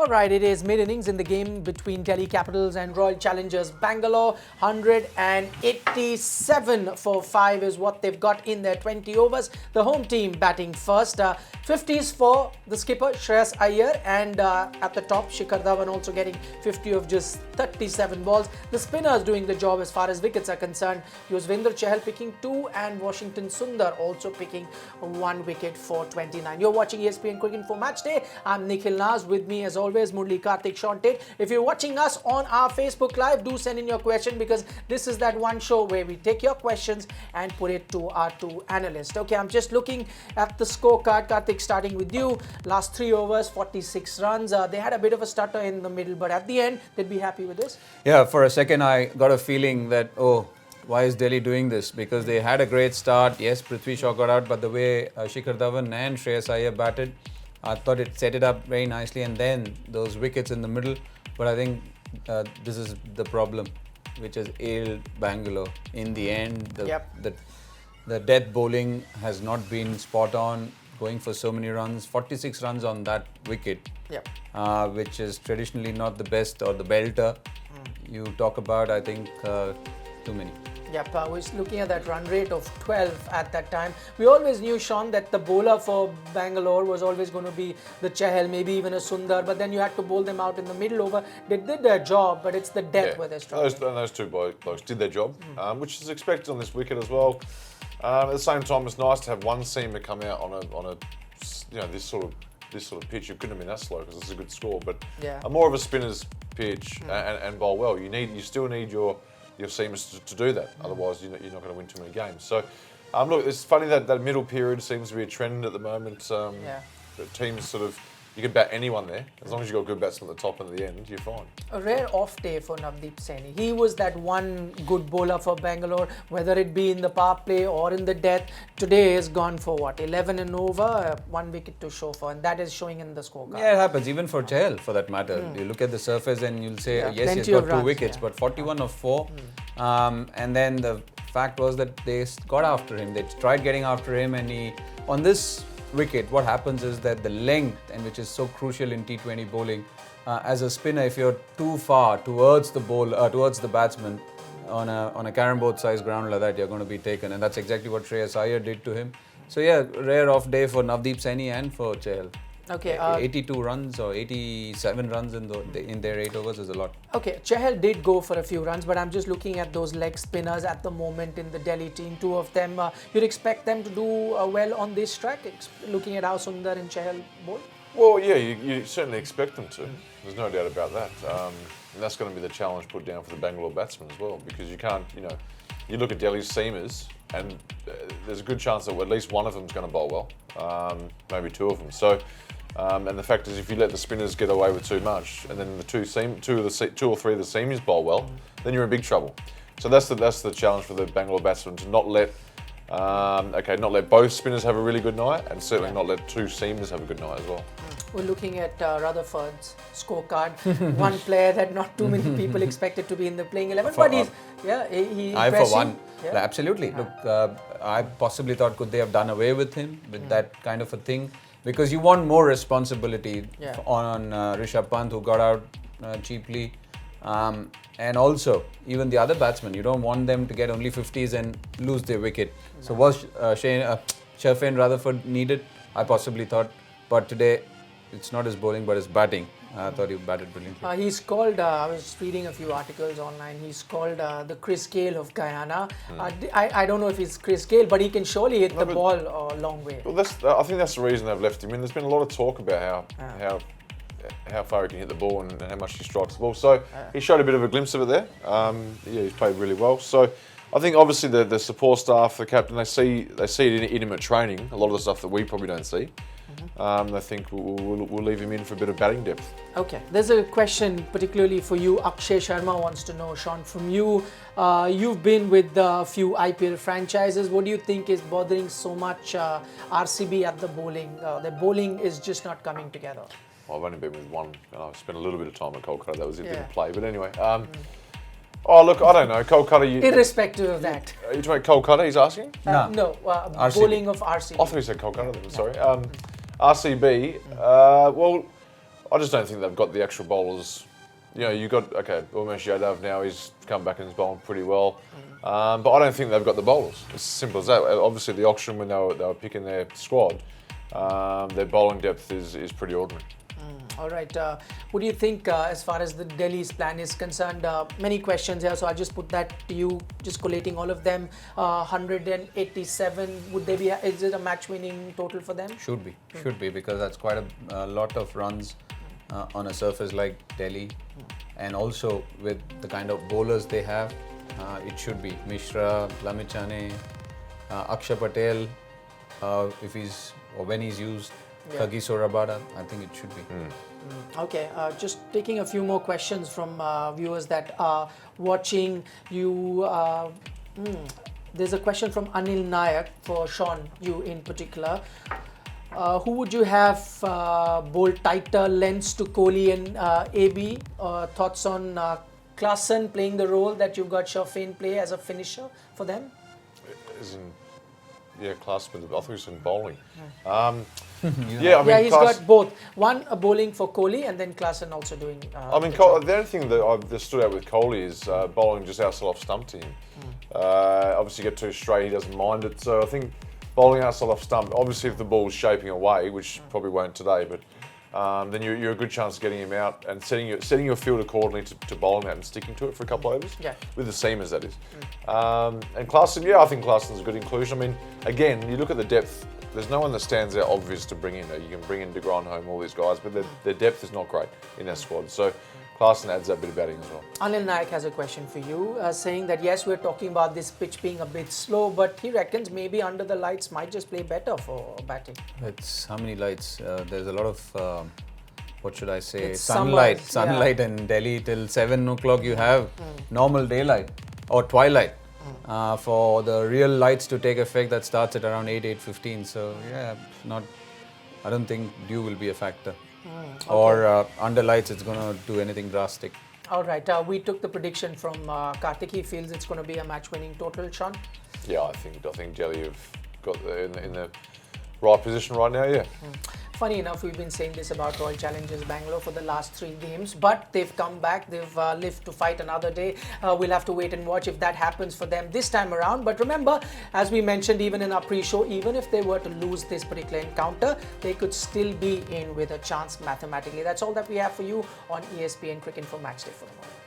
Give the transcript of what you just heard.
All right, it is mid-innings in the game between Delhi Capitals and Royal Challengers Bangalore. 187 for 5 is what they've got in their 20 overs. The home team batting first. 50s for the skipper Shreyas Iyer, and at the top Shikhar Dhawan also getting 50 of just 37 balls. The spinners doing the job as far as wickets are concerned. Yuzvendra Chahal picking 2 and Washington Sundar also picking 1 wicket for 29. You're watching ESPN Cricinfo Match Day. I'm Nikhil Naz. With me as always Murli, Karthik, Shaun Tait. If you're watching us on our Facebook Live, do send in your question, because this is that one show where we take your questions and put it to our 2 analysts. Okay, I'm just looking at the scorecard. Karthik, starting with you. Last 3 overs, 46 runs. They had a bit of a stutter in the middle, but at the end, they'd be happy with this. Yeah, for a second I got a feeling that, why is Delhi doing this? Because they had a great start. Yes, Prithvi Shaw got out, but the way Shikhar Dhawan and Shreyas Iyer batted, I thought it set it up very nicely, and then those wickets in the middle. But I think this is the problem which has ailed Bangalore. In the end, the death bowling has not been spot on, going for so many runs. 46 runs on that wicket, which is traditionally not the best or the belter. You talk about, I think, too many. Yep, I was looking at that run rate of 12 at that time. We always knew, Shaun, that the bowler for Bangalore was always going to be the Chahal, maybe even a Sundar, but then you had to bowl them out in the middle over. They did their job, but it's the depth where they're struggling. Those two blokes did their job, which is expected on this wicket as well. At the same time, it's nice to have one seamer come out on a this sort of pitch. It couldn't have been that slow because it's a good score, but more of a spinner's pitch and bowl well. You still need your seamers to do that. Otherwise, you're not going to win too many games. So, look, it's funny that middle period seems to be a trend at the moment. The teams sort of, you can bat anyone there. As long as you've got good batsmen at the top and at the end, you're fine. A rare off day for Navdeep Saini. He was that one good bowler for Bangalore, whether it be in the power play or in the death. Today has gone for what, 11 and over, 1 wicket to show for, and that is showing in the scorecard. Yeah, it happens, even for Chahal for that matter. You look at the surface and you'll say, yes, he's got 2 wickets, but 41 of 4. And then the fact was that they got after him. They tried getting after him, and on this wicket, what happens is that the length, and which is so crucial in T20 bowling, as a spinner, if you're too far towards the towards the batsman on a carrom board size ground like that, you're going to be taken, and that's exactly what Shreyas Iyer did to him. So yeah, rare off day for Navdeep Saini and for Chahal. Okay, 82 runs or 87 runs in their 8 overs is a lot. Okay, Chahal did go for a few runs, but I'm just looking at those leg spinners at the moment in the Delhi team. 2 of them, you'd expect them to do well on this track, looking at how Sundar and Chahal bowl? Well, yeah, you certainly expect them to. There's no doubt about that. And that's going to be the challenge put down for the Bangalore batsmen as well, because you can't, you look at Delhi's seamers, and there's a good chance that at least one of them's going to bowl well, maybe 2 of them. So, and the fact is, if you let the spinners get away with too much, and then the 2 or 3 of the seamers bowl well, then you're in big trouble. So that's the challenge for the Bangalore batsmen, to not let both spinners have a really good night, and certainly not let 2 seamers have a good night as well. We're looking at Rutherford's scorecard. One player that not too many people expected to be in the playing 11, but he's I for one, absolutely. Look, I possibly thought, could they have done away with him with that kind of a thing? Because you want more responsibility on Rishabh Pant, who got out cheaply. And also, even the other batsmen, you don't want them to get only 50s and lose their wicket. So was Sherfane Rutherford needed? I possibly thought. But today, it's not his bowling, but his batting. I thought he batted brilliantly. He's called, I was reading a few articles online, he's called the Chris Gale of Guyana. I don't know if he's Chris Gale, but he can surely hit the ball a long way. Well, I think that's the reason they've left him in. There's been a lot of talk about how far he can hit the ball and how much he strikes the ball. So he showed a bit of a glimpse of it there. He's played really well. So I think obviously the support staff, the captain, they see it in him at training, a lot of the stuff that we probably don't see. I think we'll leave him in for a bit of batting depth. Okay, there's a question particularly for you. Akshay Sharma wants to know, Shaun, from you. You've been with a few IPL franchises. What do you think is bothering so much RCB at the bowling? The bowling is just not coming together. Well, I've only been with one, and I've spent a little bit of time at Kolkata. That was it, didn't play. But anyway, oh look, I don't know. Kolkata. Irrespective of that. You talking about Kolkata? He's asking. No, bowling of RCB. I thought he said Kolkata. Then, sorry. RCB. Well, I just don't think they've got the actual bowlers. You know, you got Umesh Yadav now. He's come back and he's bowling pretty well, but I don't think they've got the bowlers. It's as simple as that. Obviously, the auction when they were picking their squad, their bowling depth is pretty ordinary. All right. What do you think as far as the Delhi's plan is concerned? Many questions here, so I'll just put that to you, just collating all of them. 187, would they be? Is it a match-winning total for them? Should be, because that's quite a lot of runs on a surface like Delhi, and also with the kind of bowlers they have, it should be. Mishra, Lamichane, Akshay Patel, when he's used. Kagi Sorabada, I think it should be. Okay, just taking a few more questions from viewers that are watching you. There's a question from Anil Nayak for Shaun, you in particular. Who would you have bowl tighter lengths to Kohli and AB? Thoughts on Klaasen playing the role that you've got Shafin play as a finisher for them? Klaasen, I thought he was in bowling. He's got both. One bowling for Kohli and then Klaasen also doing. The only thing that stood out with Kohli is bowling just outside off stump to him. Obviously, get too straight, he doesn't mind it. So I think bowling outside off stump. Obviously, if the ball's shaping away, which probably won't today, but then you're a good chance of getting him out and setting your field accordingly to bowl him out and sticking to it for a couple of overs. Yeah. With the seamers, that is. And Klaasen, I think Klaasen's a good inclusion. I mean, again, you look at the depth. There's no one that stands out obvious to bring in. You can bring in de Grandhomme, all these guys, but their depth is not great in their squad. So Klaasen adds that bit of batting as well. Anil Nayak has a question for you, saying that yes, we're talking about this pitch being a bit slow, but he reckons maybe under the lights might just play better for batting. It's how many lights? There's a lot of what should I say? It's Sunlight in Delhi till 7 o'clock. You have normal daylight or twilight. For the real lights to take effect, that starts at around 8:15. So I don't think dew will be a factor. Okay. Or under lights, it's going to do anything drastic. All right. We took the prediction from Karthik. He feels it's going to be a match-winning total. Shaun? Yeah, I think Delhi have got in the right position right now. Yeah. Funny enough, we've been saying this about Royal Challengers Bangalore for the last 3 games, but they've come back. They've lived to fight another day. We'll have to wait and watch if that happens for them this time around. But remember, as we mentioned even in our pre-show, even if they were to lose this particular encounter, they could still be in with a chance mathematically. That's all that we have for you on ESPN Cricinfo Matchday for the moment.